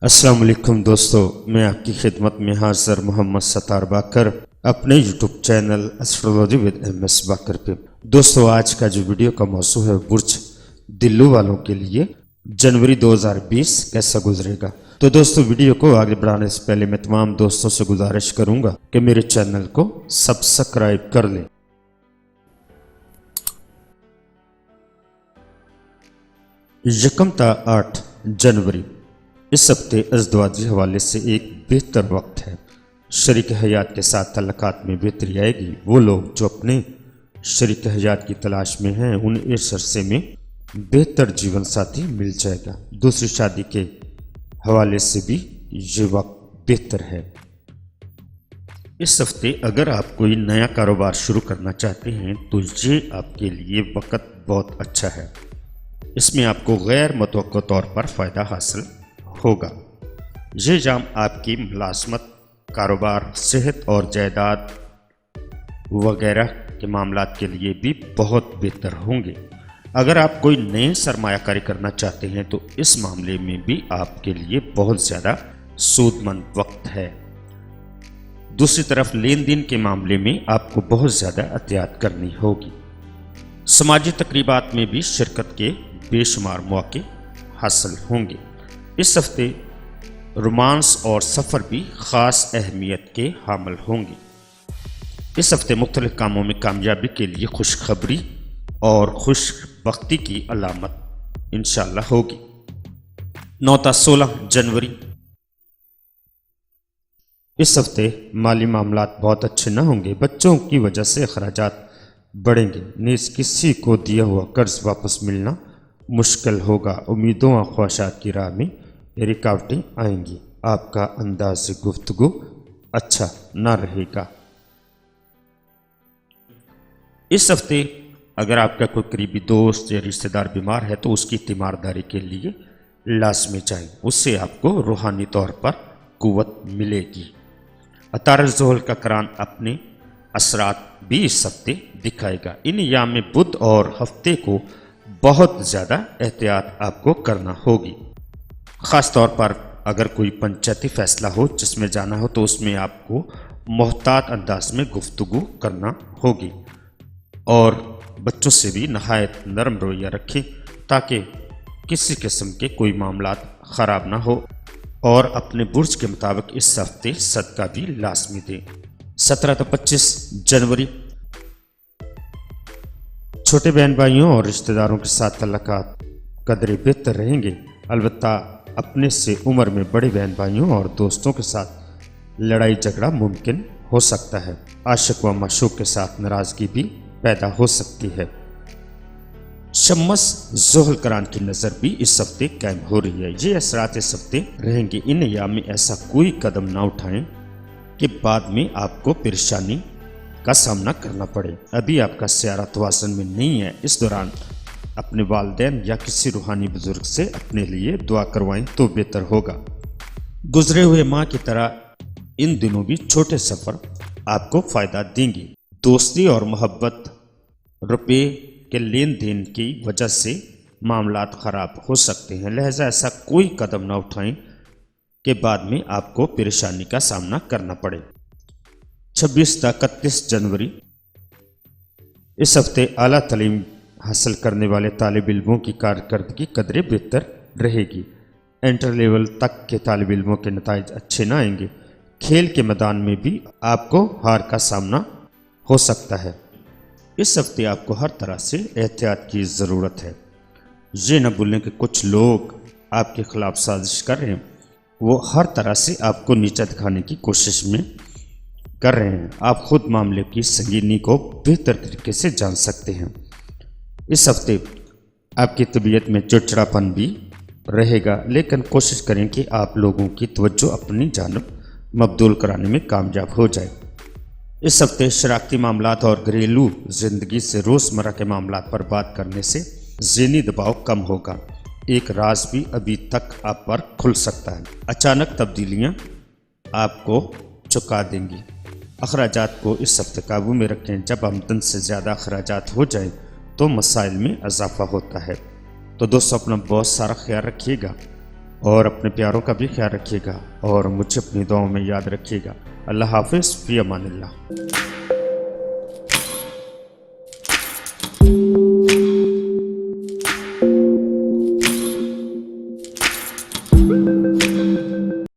अस्सलाम वालेकुम दोस्तों, मैं आपकी खिदमत में हाज़िर मोहम्मद सत्तार बाकर अपने YouTube channel astrology with MS Baqar पे। दोस्तों, आज का जो वीडियो का मौजू है बुर्ज दिल्लू वालों के लिए जनवरी 2020 कैसा गुजरेगा। तो दोस्तों, वीडियो को आगे बढ़ाने से पहले मैं तमाम दोस्तों से गुजारिश करूंगा कि मेरे चैनल को सब्सक्राइब कर लें। यकम ता 8 जनवरी इस हफ्ते अज़दवाजी हवाले से एक बेहतर वक्त है। शरीक हयात के साथ तल्लुकात में बेहतरी आएगी। वो लोग जो अपने शरीक हयात की तलाश में हैं उन्हें इस अरसे में बेहतर जीवन साथी मिल जाएगा। दूसरी शादी के हवाले से भी ये वक्त बेहतर है। इस हफ्ते अगर आप कोई नया कारोबार शुरू करना चाहते हैं तो ये आपके लिए वक्त बहुत अच्छा है। इसमें आपको गैर मुतवक्को तौर पर फ़ायदा हासिल होगा। ये जाम आपकी मुलाजमत, कारोबार, सेहत और जायदाद वगैरह के मामलात के लिए भी बहुत बेहतर होंगे। अगर आप कोई नए सरमायाकारी करना चाहते हैं तो इस मामले में भी आपके लिए बहुत ज़्यादा सूदमंद वक्त है। दूसरी तरफ लेन देन के मामले में आपको बहुत ज़्यादा एहतियात करनी होगी। समाजी तकरीबात में भी शिरकत के बेशुमार मौके हासिल होंगे। इस हफ्ते रोमांस और सफ़र भी ख़ास अहमियत के हामिल होंगे। इस हफ्ते मुख्तलिफ कामों में कामयाबी के लिए खुशखबरी और खुशबख्ती की अलामत इंशाअल्लाह होगी। 9 ता 16 जनवरी इस हफ्ते माली मामलात बहुत अच्छे न होंगे। बच्चों की वजह से अखराजात बढ़ेंगे। नीज किसी को दिया हुआ कर्ज वापस मिलना मुश्किल होगा। उम्मीदों और ख्वाहिशात की राह में रुकावटें आएंगी। आपका अंदाज गुफ्तगू अच्छा ना रहेगा। इस हफ्ते अगर आपका कोई करीबी दोस्त या रिश्तेदार बीमार है तो उसकी तीमारदारी के लिए लाजमी जाएं। उससे आपको रूहानी तौर पर कुव्वत मिलेगी। अतार ज़ोहल का करान अपने असरात भी इस हफ्ते दिखाएगा। इन अय्याम में बुध और हफ्ते को बहुत ज़्यादा एहतियात आपको करना होगी। ख़ास तौर पर अगर कोई पंचायती फ़ैसला हो जिसमें जाना हो तो उसमें आपको मोहतात अंदाज में गुफ्तगू करना होगी। और बच्चों से भी नहायत नरम रवैया रखें ताकि किसी किस्म के कोई मामलात ख़राब ना हो। और अपने बुर्ज के मुताबिक इस हफ्ते सदका भी लाजमी दें। 17 से 25 जनवरी छोटे बहन भाइयों और रिश्तेदारों के साथ तल्लुकात कदरे बेहतर रहेंगे। अलबत्ता अपने से उम्र में बड़े बहन भाइयों और दोस्तों के साथ लड़ाई झगड़ा मुमकिन हो सकता है। आशिक व माशूक के साथ नाराज़गी भी पैदा हो सकती है। शम्स ज़ोहल करान की नज़र भी इस हफ्ते कायम हो रही है। ये असरात इस हफ्ते रहेंगे। इन अय्याम में ऐसा कोई कदम ना उठाएं कि बाद में आपको परेशानी का सामना करना पड़े। अभी आपका सियारा तवाज़ुन में नहीं है। इस दौरान अपने वालिदैन या किसी रूहानी बुजुर्ग से अपने लिए दुआ करवाएं तो बेहतर होगा। गुजरे हुए माह की तरह इन दिनों भी छोटे सफ़र आपको फ़ायदा देंगे। दोस्ती और मोहब्बत, रुपये के लेन देन की वजह से मामलात ख़राब हो सकते हैं। लिहाजा ऐसा कोई कदम न उठाएं कि बाद में आपको परेशानी का सामना करना पड़े। 26 से 31 जनवरी इस हफ्ते आला तालीम हासिल करने वाले तालिब इल्मों की कारकर्दगी कदरे बेहतर रहेगी। इंटर लेवल तक के तालिब इल्मों के नताइज अच्छे ना आएंगे। खेल के मैदान में भी आपको हार का सामना हो सकता है। इस हफ्ते आपको हर तरह से एहतियात की ज़रूरत है। ये न भूलें कि कुछ लोग आपके ख़िलाफ़ साजिश कर रहे हैं। वो हर तरह से आपको नीचा दिखाने की कोशिश में कर रहे हैं। आप खुद मामले की संगीनी को बेहतर तरीके से जान सकते हैं। इस हफ्ते आपकी तबीयत में चिड़चिड़ापन भी रहेगा, लेकिन कोशिश करें कि आप लोगों की तवज्जो अपनी जानब मबदूल कराने में कामयाब हो जाए। इस हफ्ते शरारती मामलात और घरेलू ज़िंदगी से रोज़मर्रा के मामलात पर बात करने से ज़हनी दबाव कम होगा। एक राज भी अभी तक आप पर खुल सकता है। अचानक तब्दीलियाँ आपको चुका देंगी। अखराजात को इस हफ्ते काबू में रखें। जब आमदन से ज़्यादा अखराजात हो जाए तो मसाइल में इजाफा होता है। तो दोस्तों, अपना बहुत सारा ख्याल रखिएगा اور اپنے پیاروں کا بھی خیال رکھیے گا اور مجھے اپنی دعاؤں میں یاد رکھیے گا۔ اللہ حافظ، فی امان اللہ۔